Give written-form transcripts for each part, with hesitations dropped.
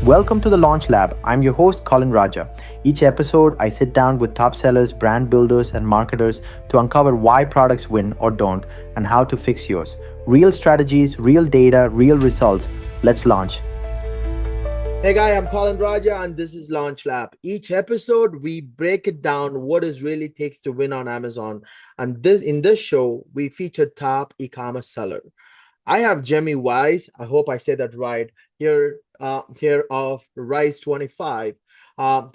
Welcome to the Launch Lab. I'm your host, Colin Raja. Each episode, I sit down with top sellers, brand builders, and marketers to uncover why products win or don't and how to fix yours. Real strategies, real data, real results. Let's launch. Hey guys, I'm Colin Raja and this is Launch Lab. Each episode, we break it down what it really takes to win on Amazon. And in this show, we feature top e-commerce seller. I have Jimmy Wise, I hope I said that right, here of Rise 25,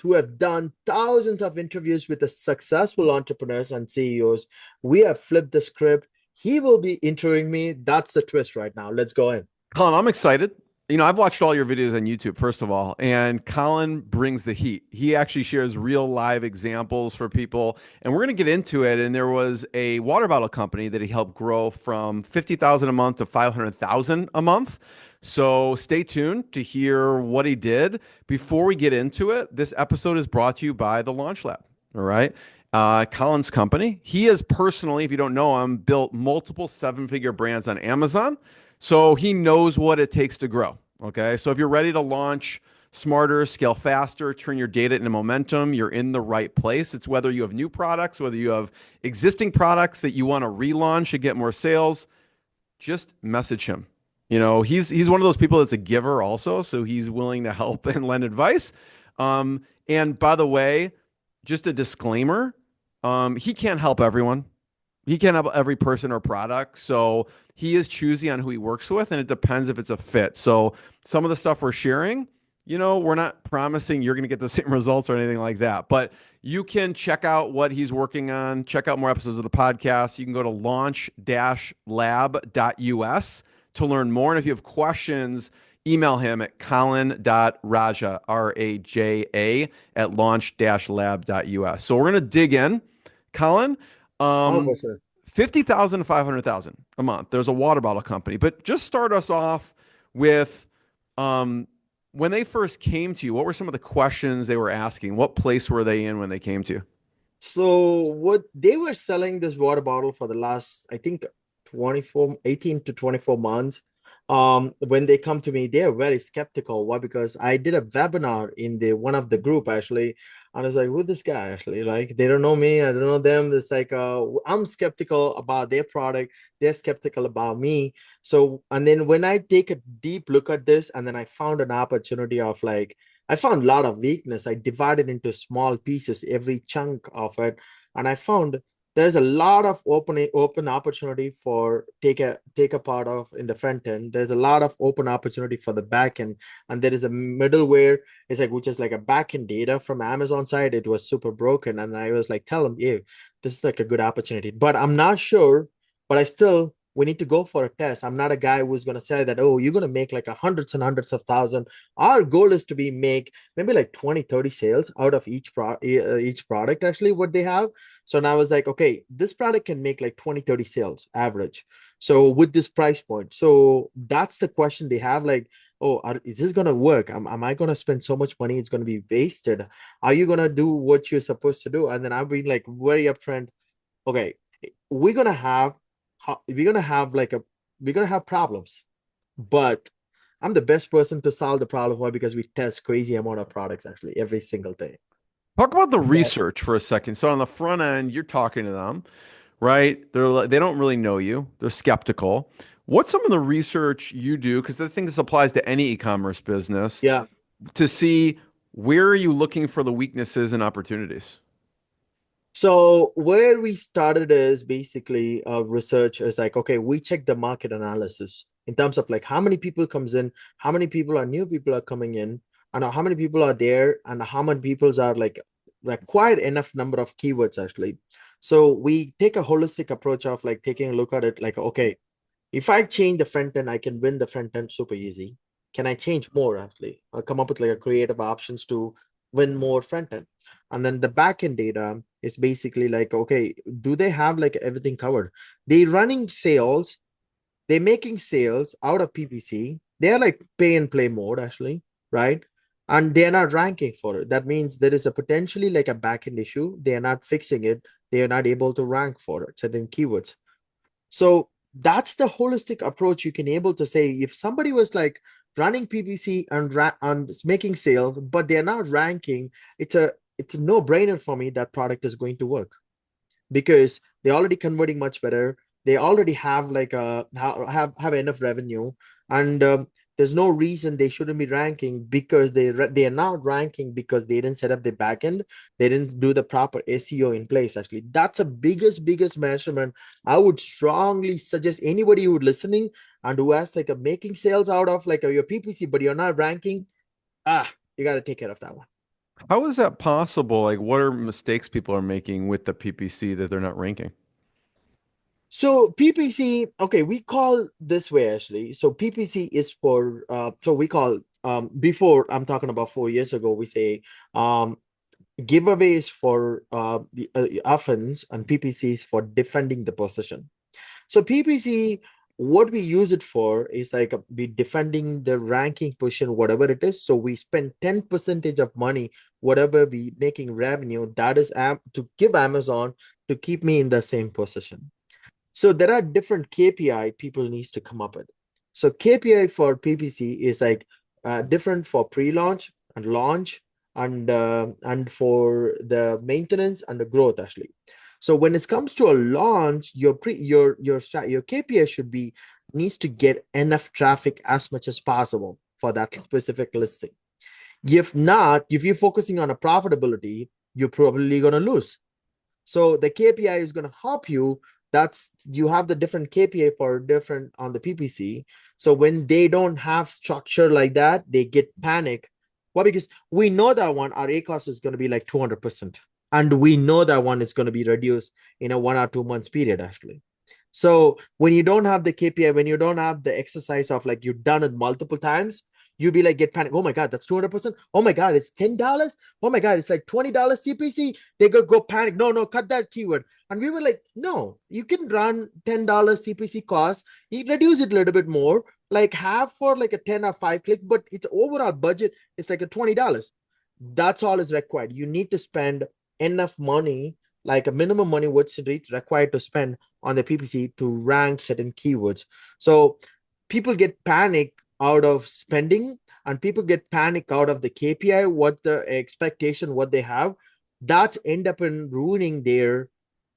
who have done thousands of interviews with the successful entrepreneurs and CEOs. We have flipped the script. He will be interviewing me. That's the twist right now. Let's go in. Colin, I'm excited. You know, I've watched all your videos on YouTube, first of all, and Colin brings the heat. He actually shares real live examples for people, and we're going to get into it. And there was a water bottle company that he helped grow from 50,000 a month to 500,000 a month. So stay tuned to hear what he did. Before we get into it, this episode is brought to you by the Launch Lab. All right. Colin's company. He has personally, if you don't know him, built multiple seven-figure brands on Amazon. So he knows what it takes to grow. Okay. So if you're ready to launch smarter, scale faster, turn your data into momentum, you're in the right place. It's whether you have new products, whether you have existing products that you want to relaunch and get more sales, just message him. You know, he's one of those people that's a giver also. So he's willing to help and lend advice. And by the way, just a disclaimer, he can't help everyone. He can't help every person or product. So he is choosy on who he works with, and it depends if it's a fit. So some of the stuff we're sharing, you know, we're not promising you're going to get the same results or anything like that. But you can check out what he's working on, check out more episodes of the podcast. You can go to launch-lab.us to learn more. And if you have questions, email him at colin.raja, R-A-J-A, at launch-lab.us. So we're going to dig in. Colin, 50,000 to 500,000 a month. There's a water bottle company, but just start us off with when they first came to you, what were some of the questions they were asking? What place were they in when they came to you? So what they were selling this water bottle for the last, I think 18 to 24 months. When they come to me, they are very skeptical. Why? Because I did a webinar in one of the group actually. And I was like, who's this guy actually? Like, they don't know me. I don't know them. It's like, I'm skeptical about their product. They're skeptical about me. So, and then when I take a deep look at this, and then I found an opportunity of like, I found a lot of weakness. I divided into small pieces, every chunk of it. And I found there's a lot of open opportunity for take a part of in the front end. There's a lot of open opportunity for the back end, and there is a middleware. It's like, which is like a back end data from Amazon side. It was super broken, and I was like, tell them, yeah, this is like a good opportunity. But I'm not sure. But we need to go for a test. I'm not a guy who's going to say that, oh, you're going to make like hundreds and hundreds of thousands. Our goal is to make maybe like 20, 30 sales out of each product, actually, what they have. So now I was like, okay, this product can make like 20, 30 sales average. So with this price point. So that's the question they have, like, oh, is this going to work? Am I going to spend so much money? It's going to be wasted. Are you going to do what you're supposed to do? And then I've been like very upfront. Okay, we're going to have problems, but I'm the best person to solve the problem. Why? Because we test crazy amount of products actually every single day. Talk about the research for a second. So on the front end, you're talking to them, right? They don't really know you. They're skeptical. What's some of the research you do? Because I think this applies to any e-commerce business. Yeah. To see where are you looking for the weaknesses and opportunities? So where we started is basically research is like, okay, we check the market analysis in terms of like how many people comes in, how many new people are coming in, and how many people are there, and how many people are like required enough number of keywords actually. So we take a holistic approach of like taking a look at it like, okay, if I change the front end, I can win the front end super easy. Can I change more actually? I'll come up with like a creative options to win more front end. And then the backend data is basically like, okay, do they have like everything covered? They running sales, they're making sales out of PPC. They're like pay and play mode actually, right? And they're not ranking for it. That means there is a potentially like a backend issue. They are not fixing it. They are not able to rank for it, certain keywords. So that's the holistic approach you can able to say. If somebody was like, running PPC and making sales, but they're not ranking. It's a no-brainer for me that product is going to work because they're already converting much better. They already have like a have enough revenue, and there's no reason they shouldn't be ranking because they are not ranking because they didn't set up the backend. They didn't do the proper SEO in place. Actually, that's a biggest measurement. I would strongly suggest anybody who listening and who has like a making sales out of like your PPC, but you're not ranking. You got to take care of that one. How is that possible? Like, what are mistakes people are making with the PPC that they're not ranking? So PPC, okay, we call this way actually. So PPC is for so we call before I'm talking about 4 years ago, we say um giveaways for the offense and PPCs for defending the position. So PPC, what we use it for is like be defending the ranking position, whatever it is. So we spend 10% of money, whatever we making revenue, that is to give Amazon to keep me in the same position. So there are different KPI people needs to come up with. So KPI for PPC is like different for pre-launch and launch and for the maintenance and the growth actually. So when it comes to a launch, your KPI should be needs to get enough traffic as much as possible for that specific listing. If not, if you're focusing on a profitability, you're probably going to lose. So the KPI is going to help you. That's you have the different KPI for different on the PPC. So when they don't have structure like that, they get panic. Well, because we know that one, our A cost is going to be like 200%. And we know that one is going to be reduced in a 1 or 2 months period, actually. So when you don't have the KPI, when you don't have the exercise of like you've done it multiple times, you be like get panic. Oh my God, that's 200%. Oh my God, it's $10. Oh my God, it's like $20 CPC. They go panic. No, cut that keyword. And we were like, no, you can run $10 CPC cost. You reduce it a little bit more, like have for like a 10 or 5 click, but its overall budget is like a $20. That's all is required. You need to spend enough money, like a minimum money what's required to spend on the PPC to rank certain keywords. So people get panic out of spending and people get panic out of the KPI, what the expectation, what they have. That's end up in ruining their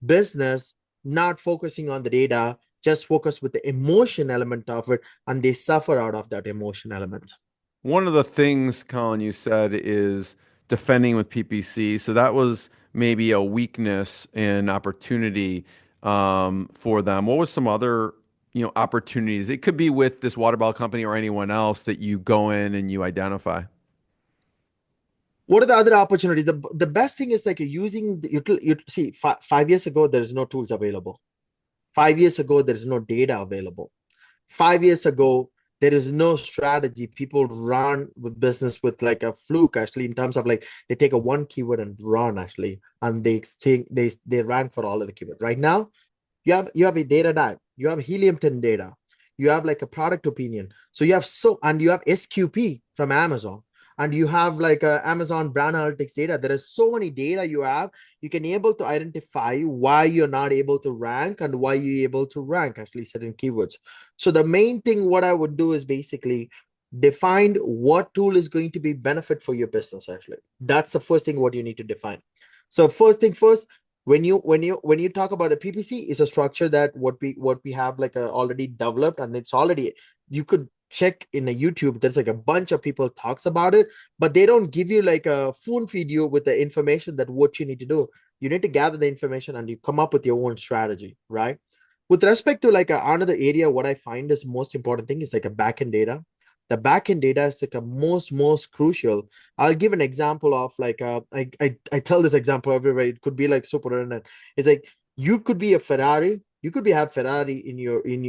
business, not focusing on the data, just focus with the emotion element of it, and they suffer out of that emotion element. One of the things, Colin, you said is defending with PPC. So that was maybe a weakness and opportunity for them. What was some other, opportunities? It could be with this water bottle company or anyone else that you go in and you identify. What are the other opportunities? The best thing is like using you see 5 years ago there's no tools available. 5 years ago there's no data available. 5 years ago there is no strategy. People run with business with like a fluke actually, in terms of like they take a one keyword and run actually, and they think they rank for all of the keywords. Right now you have a data dive, you have helium 10 data, you have like a product opinion, so you have and you have SQP from Amazon, and you have like a Amazon brand analytics data. There is so many data you have. You can able to identify why you're not able to rank and why you're able to rank actually certain keywords. So the main thing what I would do is basically define what tool is going to be benefit for your business actually. That's the first thing what you need to define. So first thing first, when you talk about a PPC, is a structure that what we have like already developed, and it's already, you could check in a YouTube. There's like a bunch of people talks about it, but they don't give you like a phone feed you with the information that what you need to do. You need to gather the information and you come up with your own strategy, right? With respect to like another area, what I find is most important thing is like a backend data. The backend data is like a most crucial. I'll give an example of like I tell this example everywhere. It could be like super internet. It's like you could be a Ferrari. You could be have Ferrari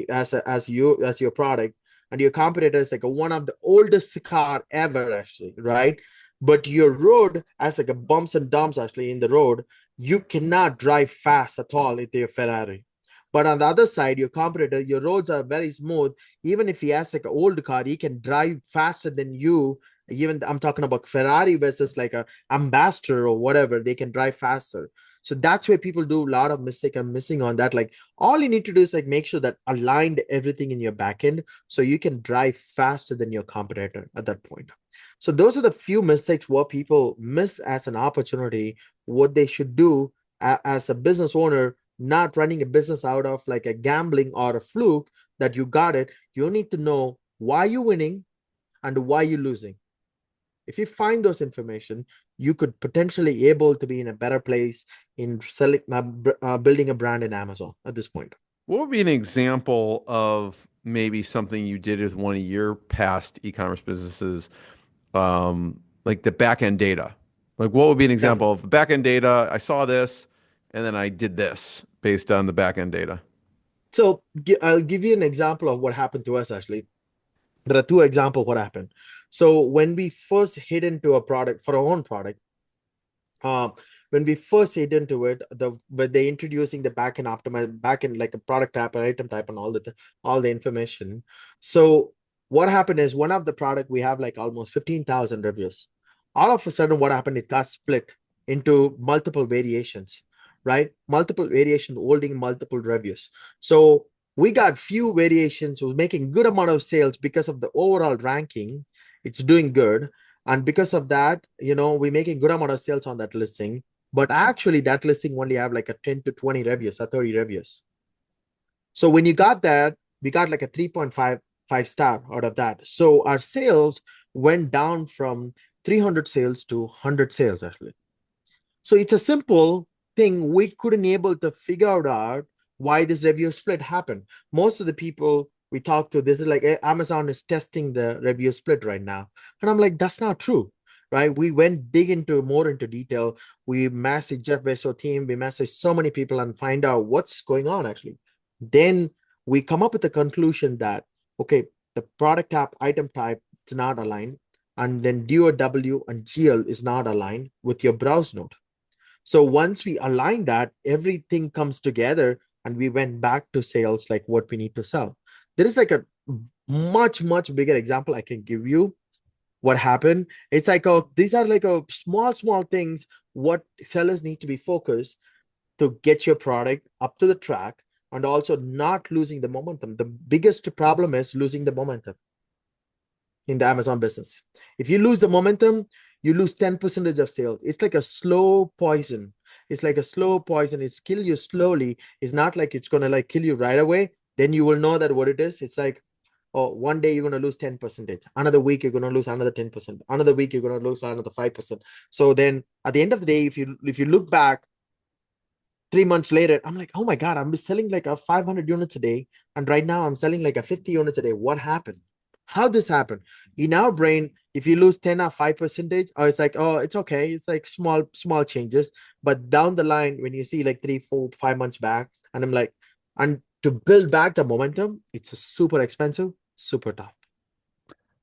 as your product, and your competitor is like one of the oldest car ever actually, right? But your road has like a bumps and dumps actually in the road. You cannot drive fast at all with your Ferrari. But on the other side, your competitor, your roads are very smooth. Even if he has like an old car, he can drive faster than you. Even I'm talking about Ferrari versus like a ambassador or whatever, they can drive faster. So that's where people do a lot of mistake and missing on that. Like all you need to do is like make sure that aligned everything in your backend so you can drive faster than your competitor at that point. So those are the few mistakes what people miss as an opportunity, what they should do as a business owner, not running a business out of like a gambling or a fluke that you got it. You need to know why you're winning and why you're losing. If you find those information, you could potentially able to be in a better place in selling, building a brand in Amazon at this point. What would be an example of maybe something you did with one of your past e-commerce businesses, like the backend data? Like, what would be an Yeah. example of backend data? I saw this, and then I did this based on the backend data. So I'll give you an example of what happened to us actually. There are two examples what happened. So when we first hit into a product for our own product, uh, when we first hit into it, when they introducing the backend optimize backend like a product type and item type and all the information. So what happened is one of the product we have like almost 15,000 reviews. All of a sudden, what happened? It got split into multiple variations, right? Multiple variation holding multiple reviews. So we got few variations was making good amount of sales because of the overall ranking. It's doing good, and because of that, we're making good amount of sales on that listing, but actually that listing only have like a 10 to 20 reviews or 30 reviews. So when you got that, we got like a 3.5 star out of that. So our sales went down from 300 sales to 100 sales actually. So it's a simple thing. We couldn't able to figure out why this review split happened. Most of the people we talked to, this is like Amazon is testing the review split right now. And I'm like, that's not true, right? We went dig into more into detail. We messaged Jeff Bezos team. We messaged so many people and find out what's going on actually. Then we come up with the conclusion that, okay, the product type, item type is not aligned. And then DOW and GL is not aligned with your browse node. So once we align that, everything comes together and we went back to sales like what we need to sell. There is like a much, much bigger example I can give you what happened. It's like these are like a small things what sellers need to be focused to get your product up to the track and also not losing the momentum. The biggest problem is losing the momentum in the Amazon business. If you lose the momentum, you lose 10% of sales. It's like a slow poison. It's like a slow poison. It's kill you slowly. It's not like it's gonna like kill you right away. Then you will know that what it is. It's like, oh, one day you're gonna lose 10%. Another week you're gonna lose another 10%. Another week you're gonna lose another 5%. So then at the end of the day, if you look back 3 months later, I'm like, oh my God, I'm selling like a 500 units a day. And right now I'm selling like a 50 units a day. What happened? How this happened? In our brain, if you lose 10 or 5%, it's like, oh, it's okay. It's like small changes. But down the line, when you see like 3, 4, 5 months back, and I'm like, and to build back the momentum, it's super expensive, super tough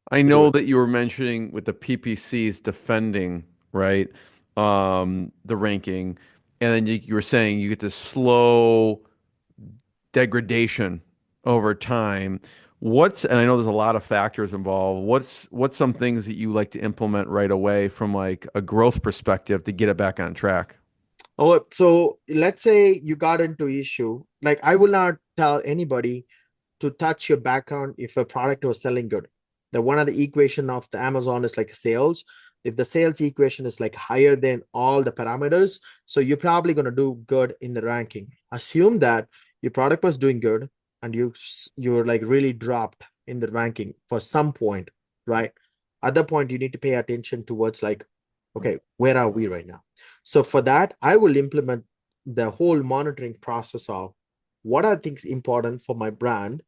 I to do know it. that you were mentioning with the PPCs defending, right? The ranking, and then you were saying you get this slow degradation over time. And I know there's a lot of factors involved. What's some things that you like to implement right away from like a growth perspective to get it back on track? Oh, so let's say you got into issue. Like I will not tell anybody to touch your background if a product was selling good. The one of the equation of the Amazon is like sales. If the sales equation is like higher than all the parameters, so you're probably going to do good in the ranking. Assume that your product was doing good and you're like really dropped in the ranking for some point, right? At that point, you need to pay attention towards like, okay, where are we right now? So for that, I will implement the whole monitoring process of what are things important for my brand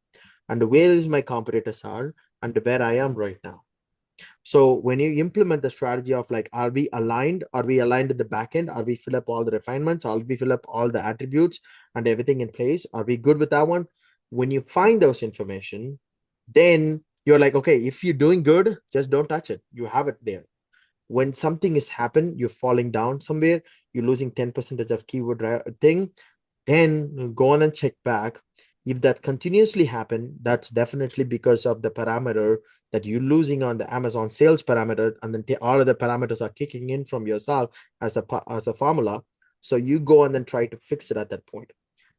and where is my competitors are and where I am right now. So when you implement the strategy of like, are we aligned? Are we aligned at the back end? Are we fill up all the refinements? Are we fill up all the attributes and everything in place? Are we good with that one? When you find those information, then you're like, okay, if you're doing good, just don't touch it. You have it there. When something is happened, you're falling down somewhere, you're losing 10% of keyword thing, then go on and check back. If that continuously happen, that's definitely because of the parameter that you're losing on the Amazon sales parameter, and then all of the parameters are kicking in from yourself as a formula. So you go and then try to fix it at that point.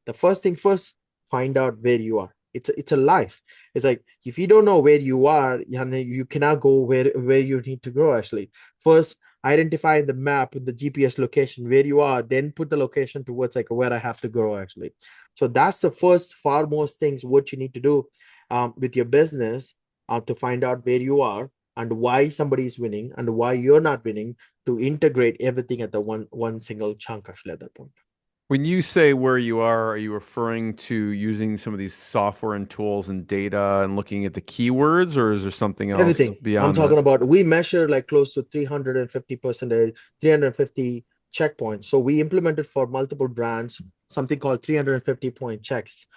The first thing first, find out where you are. It's a life. It's like if you don't know where you are, you cannot go where you need to go. Actually, first identify the map with the GPS location where you are, then put the location towards like where I have to go. Actually, so that's the first foremost things what you need to do with your business to find out where you are and why somebody is winning and why you're not winning, to integrate everything at the one single chunk actually at that point. When you say where you are you referring to using some of these software and tools and data and looking at the keywords, or is there something else Everything I'm beyond that? talking about, we measure like close to 350%, 350 checkpoints. So we implemented for multiple brands something called 350 point checks.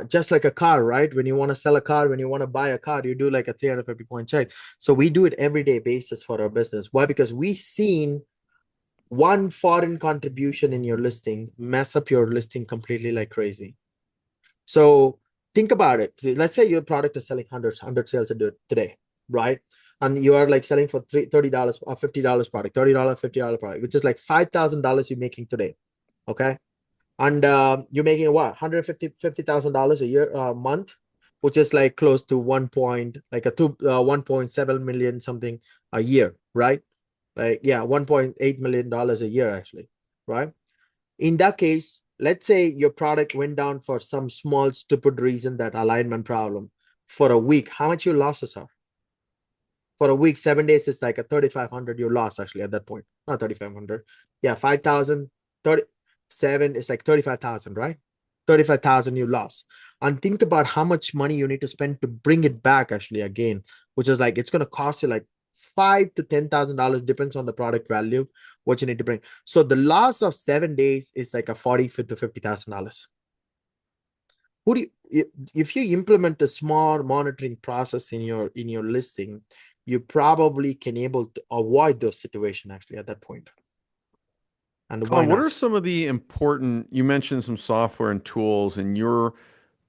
Just like a car, right? When you want to sell a car, when you want to buy a car, you do like a 350 point check. So we do it everyday basis for our business. Why? Because we seen one foreign contribution in your listing mess up your listing completely like crazy. So think about it. Let's say your product is selling hundred sales a day today, right? And you are like selling for $30 or $50 product, $30, $50 product, which is like $5,000 you're making today. Okay. And you're making what, $150,000 a year, month, which is like close to 1.7 million something a year, right? Like, yeah, $1.8 million a year actually, right? In that case, let's say your product went down for some small stupid reason, that alignment problem, for a week. How much your losses are? For a week, 7 days is like a 3,500 you lost actually at that point. Not 3,500. Yeah, 5,000, 37 is like 35,000, right? 35,000 you lost. And think about how much money you need to spend to bring it back actually again, which is like it's gonna cost you like $5,000 to $10,000, depends on the product value, what you need to bring. So the loss of 7 days is like a 40 to $50,000. Who do you, if you implement a small monitoring process in your listing, you probably can able to avoid those situations actually at that point. And why Colin, what not? are some of the important, you mentioned some software and tools in your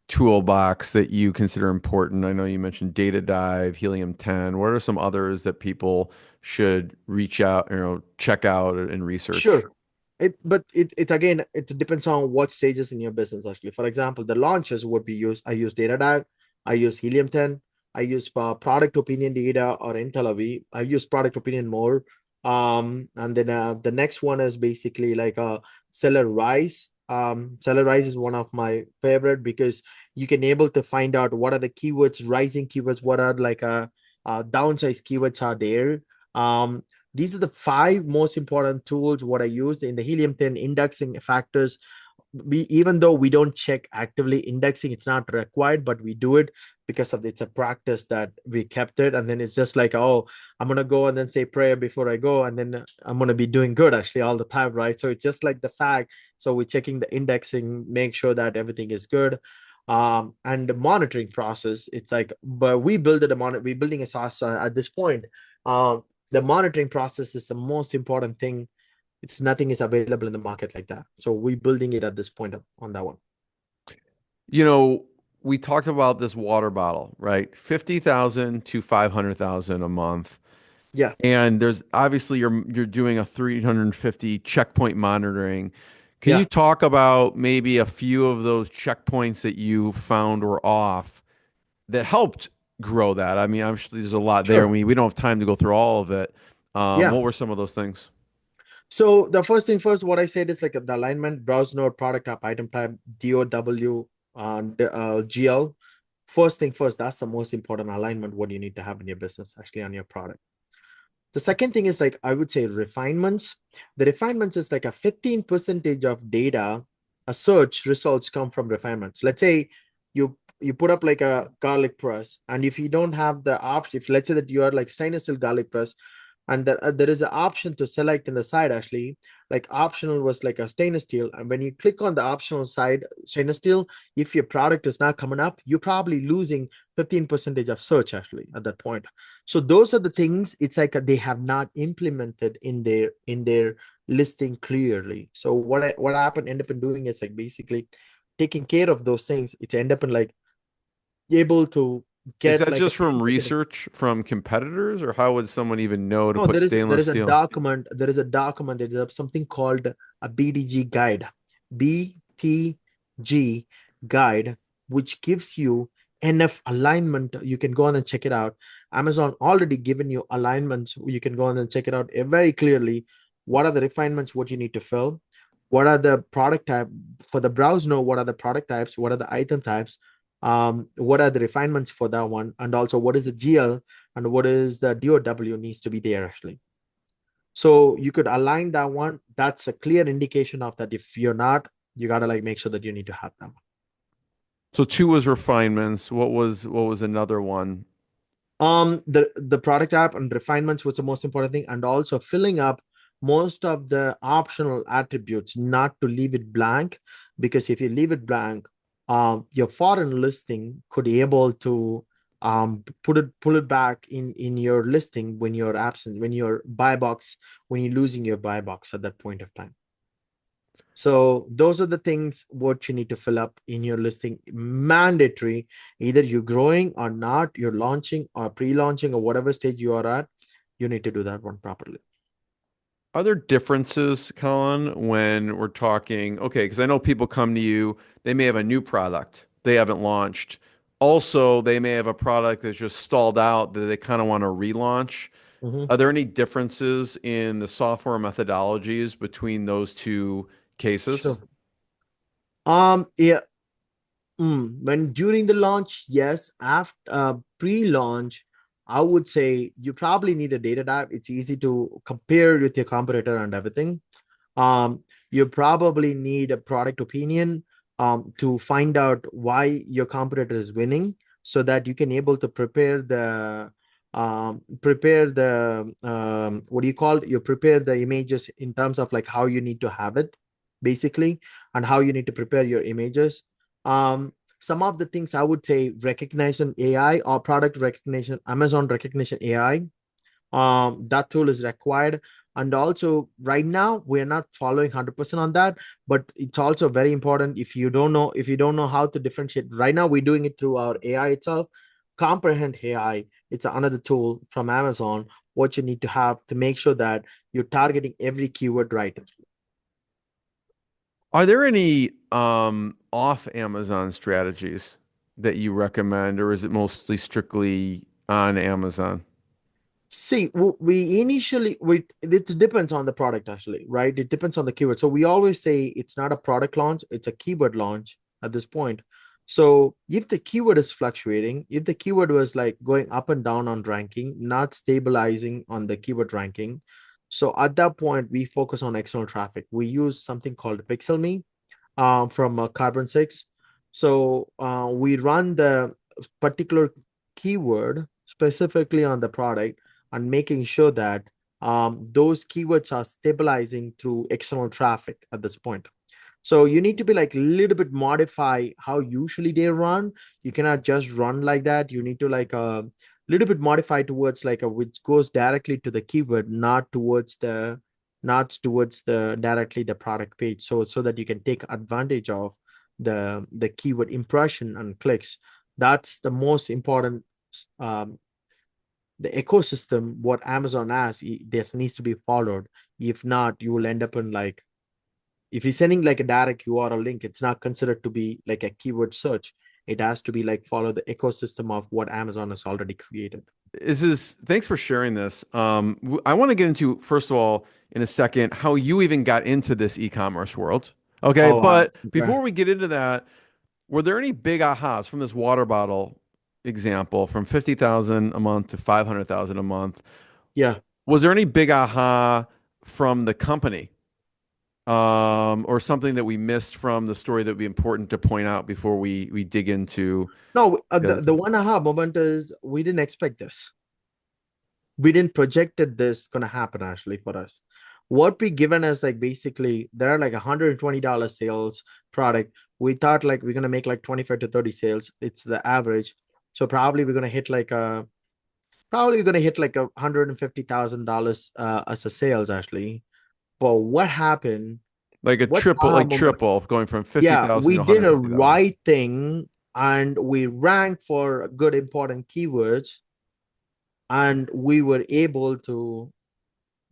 toolbox that you consider important? I know you mentioned Data Dive, Helium 10. What are some others that people should reach out, check out and research? Sure. It again, it depends on what stages in your business actually. For example, the launches would be used. I use Data Dive, I use Helium 10, I use product opinion data or IntelliV. I use product opinion more. And then the next one is basically like a Seller Rise. Seller Rise is one of my favorite because you can able to find out what are the keywords, rising keywords, what are like downsized keywords are there. These are the five most important tools what I used in the Helium 10 indexing factors. We, even though we don't check actively indexing, it's not required, but we do it because of it's a practice that we kept it. And then it's just like, oh, I'm gonna go and then say prayer before I go, and then I'm gonna be doing good actually all the time, right? So it's just like the fact. So we're checking the indexing, make sure that everything is good. And the monitoring process, it's like, but we build it a we're building a software at this point. The monitoring process is the most important thing. It's nothing is available in the market like that. So we're building it at this point on that one. You know, we talked about this water bottle, right? 50,000 to 500,000 a month. Yeah, And there's obviously you're doing a 350 checkpoint monitoring. Can you yeah, talk about maybe a few of those checkpoints that you found were off that helped grow that? I mean, obviously there's a lot there. sure. We don't have time to go through all of it. Yeah. What were some of those things? So the first thing first, what I said is like the alignment, browse node, product type, item type, DOW, GL. First thing first, that's the most important alignment what you need to have in your business, actually on your product. The second thing is like, I would say refinements. The refinements is like a 15 percentage of data, a search results come from refinements. Let's say you put up like a garlic press, and if you don't have the option, if let's say that you are like stainless steel garlic press, and there is an option to select in the side actually, like optional was like a stainless steel, and when you click on the optional side stainless steel, if your product is not coming up, you're probably losing 15 percentage of search actually at that point. So those are the things, it's like they have not implemented in their listing clearly. So what happened end up in doing is like basically taking care of those things. It's end up in like able to Is get that like a just from feedback. research from competitors, or how would someone even know to No, put there stainless is a steel? document. There is a document. There is something called a BDG guide, BTG guide, which gives you enough alignment. You can go on and check it out. Amazon already given you alignments. You can go on and check it out very clearly. What are the refinements? What you need to fill? What are the product type for the browse? Know what are the product types? What are the item types? What are the refinements for that one? And also, what is the GL? And what is the DOW needs to be there actually. So you could align that one. That's a clear indication of that. If you're not, you gotta like make sure that you need to have them. So two was refinements. What was another one? The product app and refinements was the most important thing, and also filling up most of the optional attributes, not to leave it blank, because if you leave it blank, your foreign listing could be able to pull it back in your listing when you're absent, when your buy box, when you're losing your buy box at that point of time. So those are the things what you need to fill up in your listing. Mandatory. Either you're growing or not, you're launching or pre-launching or whatever stage you are at, you need to do that one properly. Are there differences, Colin, when we're talking? Okay, because I know people come to you, they may have a new product they haven't launched. Also, they may have a product that's just stalled out that they kind of want to relaunch. Mhm. Are there any differences in the software methodologies between those two cases? Sure. Yeah. When during the launch, yes. After pre-launch, I would say you probably need a data dive. It's easy to compare with your competitor and everything. You probably need a product opinion to find out why your competitor is winning, so that you can able to prepare the what do you call it? You prepare the images in terms of like how you need to have it, basically, and how you need to prepare your images. Some of the things I would say: recognition AI or product recognition, Amazon recognition AI, that tool is required. And also right now we're not following 100% on that, but it's also very important. If you don't know how to differentiate, right now we're doing it through our AI itself. Comprehend AI, it's another tool from Amazon, what you need to have to make sure that you're targeting every keyword right. Are there any off Amazon strategies that you recommend, or is it mostly strictly on Amazon? See, we initially we it depends on the product actually, right? It depends on the keyword. So we always say it's not a product launch, it's a keyword launch at this point. So if the keyword is fluctuating, if the keyword was like going up and down on ranking, not stabilizing on the keyword ranking, so at that point we focus on external traffic. We use something called Pixel Me from Carbon 6. So we run the particular keyword specifically on the product and making sure that those keywords are stabilizing through external traffic at this point. So you need to be like a little bit modify how usually they run. You cannot just run like that. You need to like a little bit modify towards like a which goes directly to the keyword, not towards the directly the product page. So that you can take advantage of the keyword impression and clicks. That's the most important. um, the ecosystem what Amazon has, this needs to be followed. If not, you will end up in like, if you're sending like a direct URL link, it's not considered to be like a keyword search. It has to be like follow the ecosystem of what Amazon has already created. Thanks for sharing this. I want to get into, first of all, in a second, how you even got into this e-commerce world. Okay. Oh, But okay. before we get into that, were there any big ahas from this water bottle example from 50,000 a month to 500,000 a month? Yeah. Was there any big aha from the company, or something that we missed from the story that would be important to point out before we dig into No, the other the thing? one aha moment is we didn't expect this. We didn't projected this gonna happen actually for us. What we given as like basically there are like $120 sales product. We thought like we're gonna make like 25 to 30 sales. It's the average. So probably we're gonna hit like a probably we're gonna hit like $150,000 as a sales actually. But what happened? Like a What triple, aha like moment? triple, going from Yeah, 50,000 we to did a 150,000. right thing and we ranked for good important keywords, and we were able to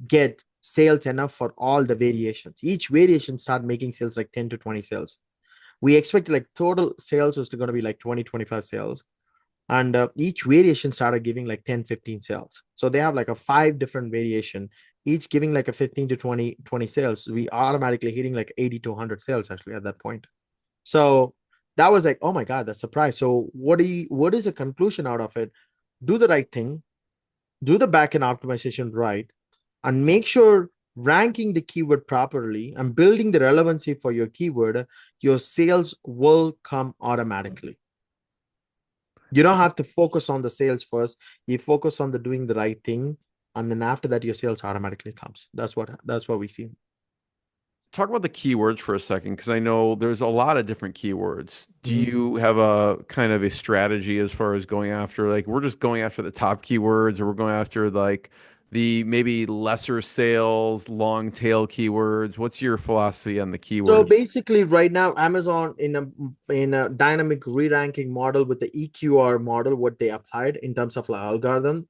get sales enough for all the variations. Each variation started making sales like 10 to 20 sales. We expected like total sales was going to be like 20, 25 sales. And each variation started giving like 10, 15 sales. So they have like a 5 different variation, each giving like a 15 to 20 sales. We automatically hitting like 80 to 100 sales actually at that point. So that was like, oh my God, that's a surprise. So what is a conclusion out of it? Do the right thing, do the backend optimization right, and make sure ranking the keyword properly and building the relevancy for your keyword, your sales will come automatically. You don't have to focus on the sales first. You focus on the doing the right thing, and then after that, your sales automatically comes. That's what we see. Talk about the keywords for a second, because I know there's a lot of different keywords. Do Mhm. you have a kind of a strategy as far as going after, like, we're just going after the top keywords, or we're going after like the maybe lesser sales, long tail keywords? What's your philosophy on the So keywords? basically, right now, Amazon in a dynamic re-ranking model with the EQR model, what they applied in terms of like algorithm.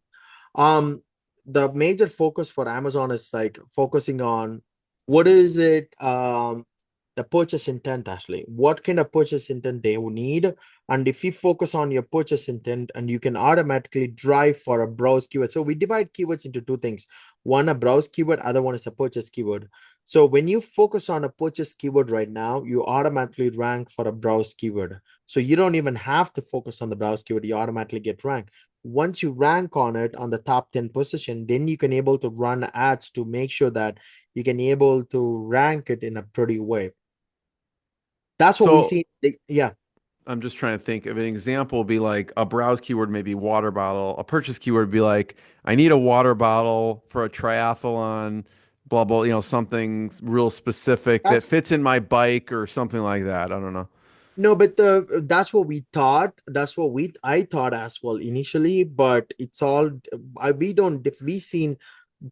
Um, the major focus for Amazon is like focusing on what is it, the purchase intent actually. What kind of purchase intent they will need. And if you focus on your purchase intent and you can automatically drive for a browse keyword. So we divide keywords into two things. One, a browse keyword, other one is a purchase keyword. So when you focus on a purchase keyword right now, you automatically rank for a browse keyword. So you don't even have to focus on the browse keyword, you automatically get ranked. Once you rank on it on the top 10 position, then you can able to run ads to make sure that you can able to rank it in a pretty way. That's what we So see. Yeah. I'm just trying to think of an example, would be like a browse keyword, maybe water bottle. A purchase keyword would be like, I need a water bottle for a triathlon, blah, blah, something real specific that That's fits in my bike or something like that. I don't know. no, but that's what we thought. That's what I thought as well initially, but it's all we don't if we seen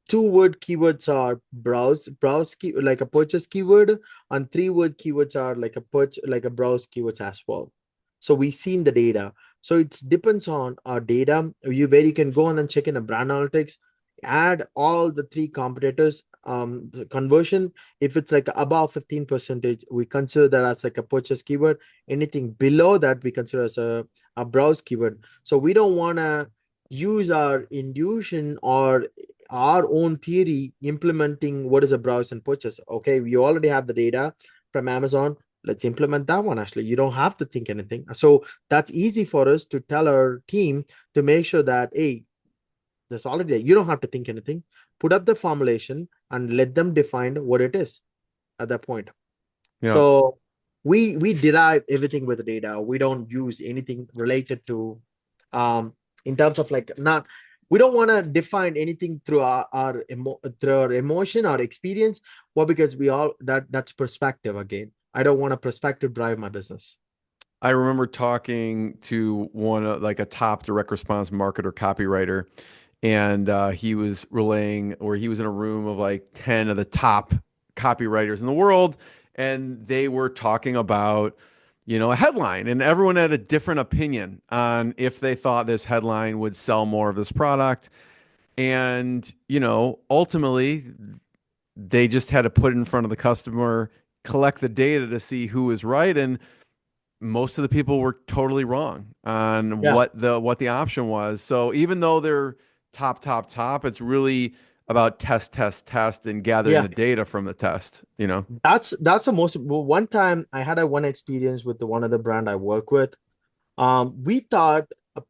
two-word keywords are browse key like a purchase keyword, and three-word keywords are like a browse keywords as well. So we've seen the data. So it depends on our data. Where you can go and then check in a brand analytics, add all the three competitors conversion. If it's like above 15 percentage, we consider that as like a purchase keyword. Anything below that we consider as a browse keyword. So we don't want to use our intuition or our own theory implementing what is a browse and purchase. Okay, we already have the data from Amazon. Let's implement that one. Actually, you don't have to think anything. So that's easy for us to tell our team to make sure that, hey, that's already there. You don't have to think anything. Put up the formulation and let them define what it is at that point. Yeah. So we derive everything with the data. We don't use anything related to in terms of like not we don't want to define anything through through our emotion or experience. Well, because we all that's perspective again. I don't want a perspective drive my business. I remember talking to one, like a top direct response marketer copywriter, and he was relaying, or he was in a room of like 10 of the top copywriters in the world, and they were talking about, a headline, and everyone had a different opinion on if they thought this headline would sell more of this product. And, ultimately, they just had to put it in front of the customer, collect the data to see who was right. And most of the people were totally wrong on Yeah, what the option was. So even though they're top, it's really about test, and gathering yeah. the data from the test. That's the most. One time I had a one experience with the one other brand I work with. We thought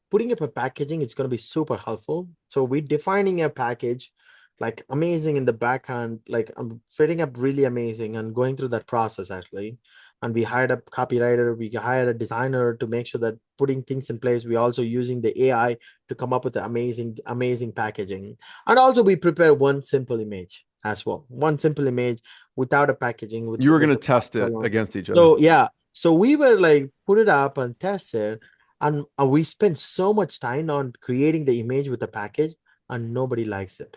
putting up a packaging it's going to be super helpful. So we defining a package like amazing in the backhand, like fitting up really amazing and going through that process actually. And we hired a copywriter, we hired a designer to make sure that putting things in place. We also using the AI to come up with the amazing packaging. And also we prepare one simple image as well. One simple image without a packaging You were going with to the test it background. against each other. So yeah, so we were like put it up and test it, and we spent so much time on creating the image with the package, and nobody likes it.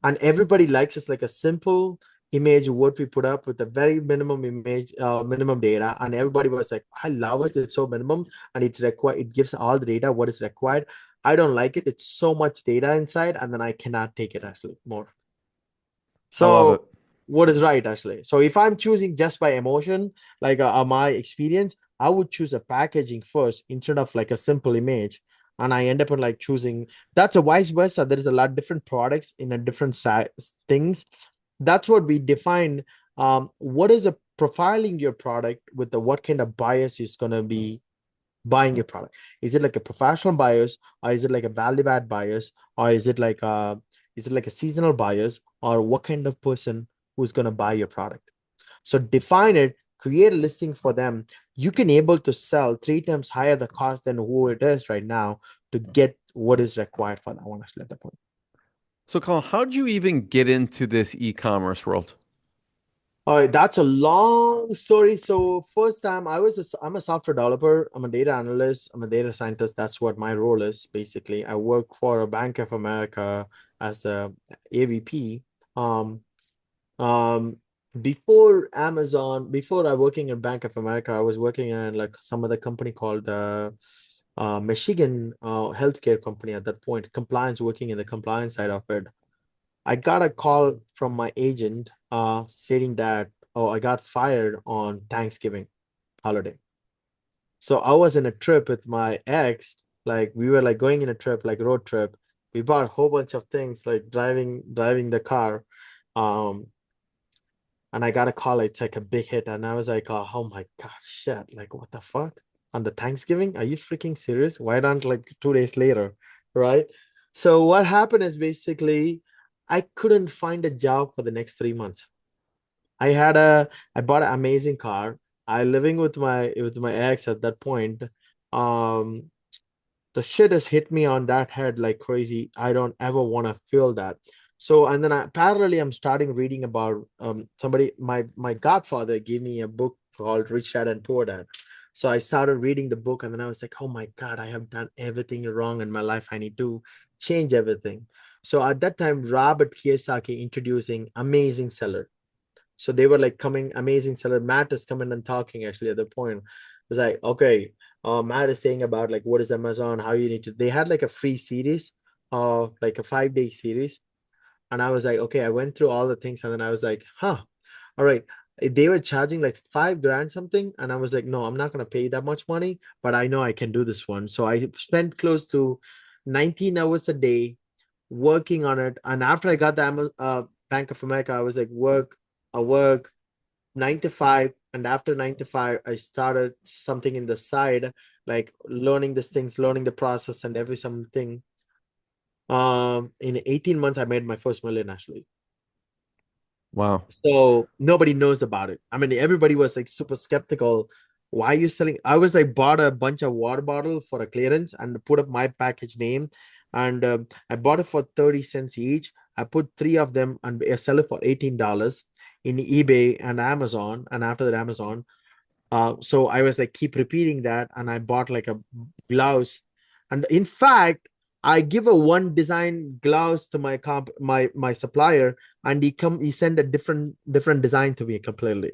And everybody likes it's like a simple. image what we put up with a very minimum image, minimum data, and everybody was like, I love it, it's so minimum, and it's required, it gives all the data what is required. I don't like it, it's so much data inside, and then I cannot take it actually more. I love it. So what is right actually? So if I'm choosing just by emotion, like my experience, I would choose a packaging first instead of like a simple image. And I end up in like choosing, that's a vice versa. There is a lot of different products in a different things. That's what we define. What is a profiling your product with the what kind of bias is going to be buying your product? Is it like a professional bias, or is it like a value add bias, or is it like a seasonal bias, or what kind of person who's going to buy your product? So define it, create a listing for them. You can able to sell 3 times higher the cost than who it is right now to get what is required for that one actually at the point. So, Colin, how did you even get into this e-commerce world? All right, that's a long story. So first time I'm a software developer, I'm a data analyst, I'm a data scientist. That's what my role is basically. I work for a Bank of America as a AVP. Um, um, before Amazon, before I working in Bank of America, I was working in like some other company called Michigan healthcare company at that point, compliance, working in the compliance side of it. I got a call from my agent stating that, oh, I got fired on Thanksgiving holiday. So I was in a trip with my ex, like we were like going in a trip, like road trip. We bought a whole bunch of things, like driving the car. Um, and I got a call, it's like a big hit. And I was like, oh my God, shit, like what the fuck? On the Thanksgiving? Are you freaking serious? Why not like 2 days later? Right. So what happened is basically I couldn't find a job for the next 3 months. I bought an amazing car. I living with my ex at that point. Um, the shit has hit me on that head like crazy. I don't ever want to feel that. So, and then parallelly, I'm starting reading about somebody. My godfather gave me a book called Rich Dad and Poor Dad. So I started reading the book, and then I was like, oh my God, I have done everything wrong in my life. I need to change everything. So at that time, Robert Kiyosaki introducing Amazing Seller. So they were like coming, Amazing Seller. Matt is coming and talking actually at the point. It was like, okay, Matt is saying about like what is Amazon, how you need to. They had like a free series, like a 5 day series. And I was like, okay, I went through all the things, and then I was like, huh, all right. They were charging like 5 grand something. And I was like, no, I'm not gonna pay that much money, but I know I can do this one. So I spent close to 19 hours a day working on it. And after I got the Bank of America, I was like, I work 9 to 5. And after 9 to 5, I started something in the side, like learning these things, learning the process and every something. In 18 months, I made my first million actually. Wow. So nobody knows about it. I mean, everybody was like super skeptical. Why are you selling? I was like bought a bunch of water bottle for a clearance and put up my package name, and I bought it for 30 cents each. I put three of them and I sell it for $18 in eBay and Amazon, and after that Amazon. So I was like keep repeating that, and I bought like a blouse, and in fact, I give a one design blouse to my supplier, and he sent a different design to me completely,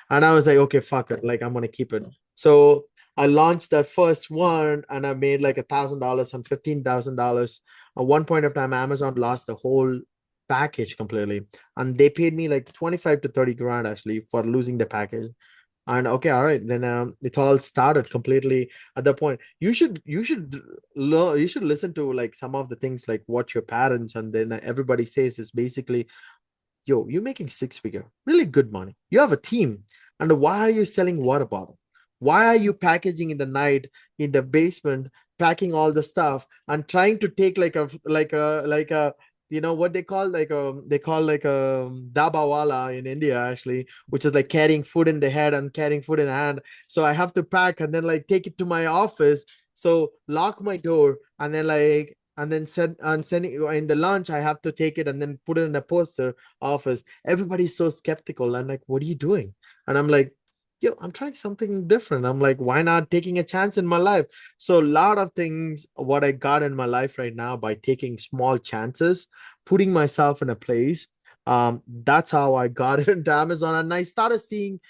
and I was like, okay, fuck it, like I'm gonna keep it. So I launched that first one, and I made like $1,000 and $15,000. At one point of time, Amazon lost the whole package completely, and they paid me like 25 to 30 grand actually for losing the package. And okay, all right, then it all started completely at the point. You should listen to like some of the things like what your parents and then everybody says is basically, yo, you're making 6 figure, really good money. You have a team, and why are you selling water bottle? Why are you packaging in the night in the basement, packing all the stuff and trying to take like a what they call like a dabawala in India actually, which is like carrying food in the head and carrying food in the hand. So I have to pack and then like take it to my office. So lock my door and then sending in the lunch. I have to take it and then put it in a poster office. Everybody's so skeptical and like, what are you doing? And I'm like, yo, I'm trying something different. I'm like, why not taking a chance in my life? So a lot of things, what I got in my life right now by taking small chances, putting myself in a place. That's how I got into Amazon, and I started seeing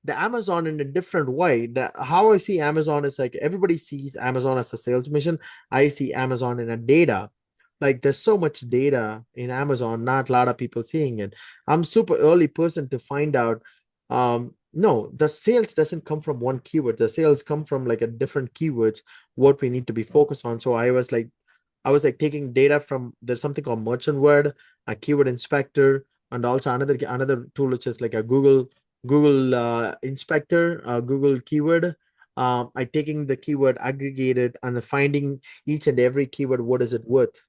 the Amazon in a different way. That how I see Amazon is like everybody sees Amazon as a sales mission. I see Amazon in a data. Like there's so much data in Amazon, not a lot of people seeing it. I'm super early person to find out. No, the sales doesn't come from one keyword. The sales come from like a different keywords, what we need to be focused on. So I was like taking data from there's something called merchant word, a keyword inspector, and also another tool which is like a Google inspector, Google keyword. I taking the keyword aggregated and then finding each and every keyword, what is it worth?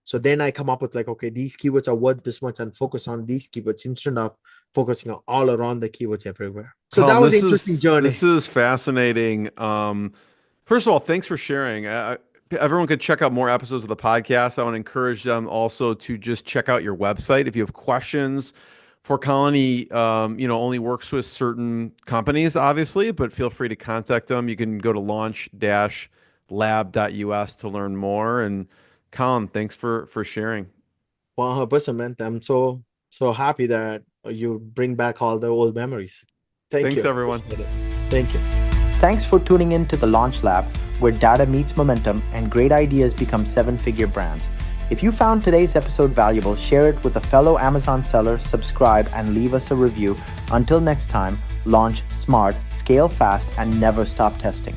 So then I come up with like, okay, these keywords are worth this much and focus on these keywords instead of focusing on all around the keywords everywhere. So that Colin, was this an interesting is journey. this is fascinating. First of all, thanks for sharing. Everyone could check out more episodes of the podcast. I want to encourage them also to just check out your website if you have questions for Colin. He, only works with certain companies, obviously, but feel free to contact them. You can go to launch-lab.us to learn more. And Colin, thanks for sharing. 100%, man. I'm so happy that you bring back all the old memories. Thank Thanks, you. everyone. Appreciate it. Thank you. Thanks for tuning in to the Launch Lab, where data meets momentum and great ideas become seven-figure brands. If you found today's episode valuable, share it with a fellow Amazon seller, subscribe, and leave us a review. Until next time, launch smart, scale fast, and never stop testing.